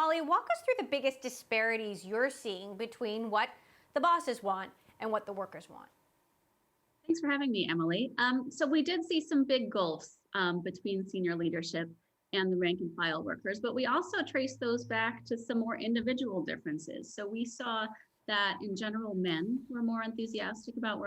Molly, walk us through the biggest disparities you're seeing between what the bosses want and what the workers want. Thanks for having me, Emily. So we did see some big gulfs between senior leadership and the rank and file workers, but we also traced those back to some more individual differences. So we saw that in general, men were more enthusiastic about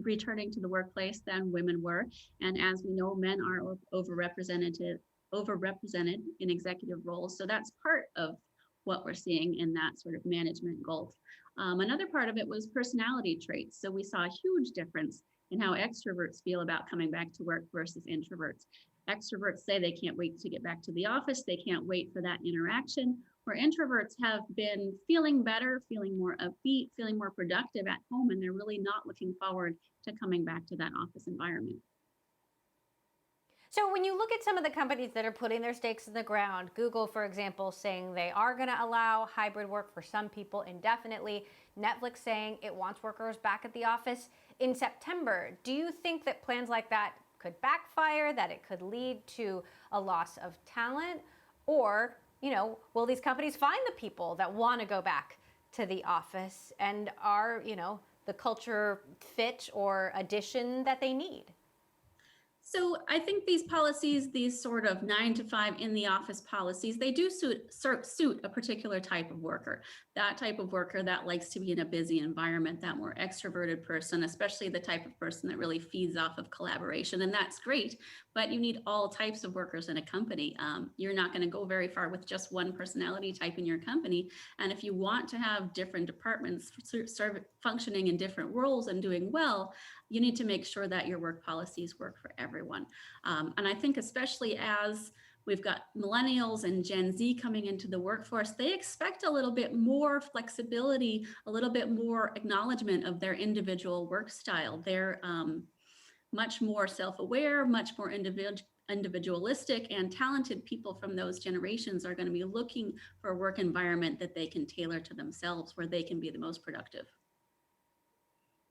returning to the workplace than women were. And as we know, men are overrepresented in executive roles. So that's part of what we're seeing in that sort of management gulf. Another part of it was personality traits. So we saw a huge difference in how extroverts feel about coming back to work versus introverts. Extroverts say they can't wait to get back to the office. They can't wait for that interaction, where introverts have been feeling better, feeling more upbeat, feeling more productive at home, and they're really not looking forward to coming back to that office environment. So when you look at some of the companies that are putting their stakes in the ground, Google, for example, saying they are going to allow hybrid work for some people indefinitely, Netflix saying it wants workers back at the office in September. Do you think that plans like that could backfire, that it could lead to a loss of talent? Or, will these companies find the people that want to go back to the office and are, the culture fit or addition that they need? So I think these policies, these sort of 9 to 5 in the office policies, they do suit a particular type of worker. That type of worker that likes to be in a busy environment, that more extroverted person, especially the type of person that really feeds off of collaboration. And that's great, but you need all types of workers in a company. You're not going to go very far with just one personality type in your company. And if you want to have different departments functioning in different roles and doing well, you need to make sure that your work policies work for everyone. And I think especially as we've got millennials and Gen Z coming into the workforce, they expect a little bit more flexibility, a little bit more acknowledgement of their individual work style. They're much more self-aware, much more individualistic, and talented people from those generations are going to be looking for a work environment that they can tailor to themselves, where they can be the most productive.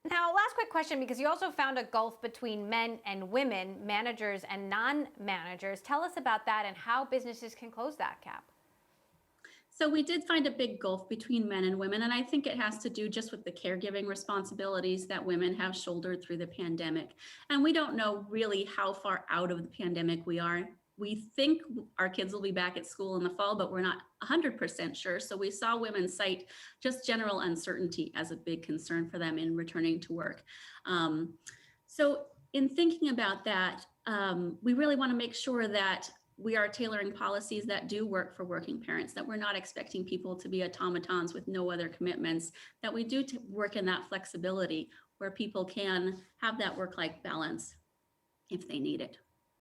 Now, last quick question, because you also found a gulf between men and women, managers and non-managers. Tell us about that and how businesses can close that gap. So we did find a big gulf between men and women, and I think it has to do just with the caregiving responsibilities that women have shouldered through the pandemic. And we don't know really how far out of the pandemic we are. We think our kids will be back at school in the fall, but we're not 100% sure. So we saw women cite just general uncertainty as a big concern for them in returning to work. So in thinking about that, we really want to make sure that we are tailoring policies that do work for working parents, that we're not expecting people to be automatons with no other commitments, that we do work in that flexibility where people can have that work-life balance if they need it.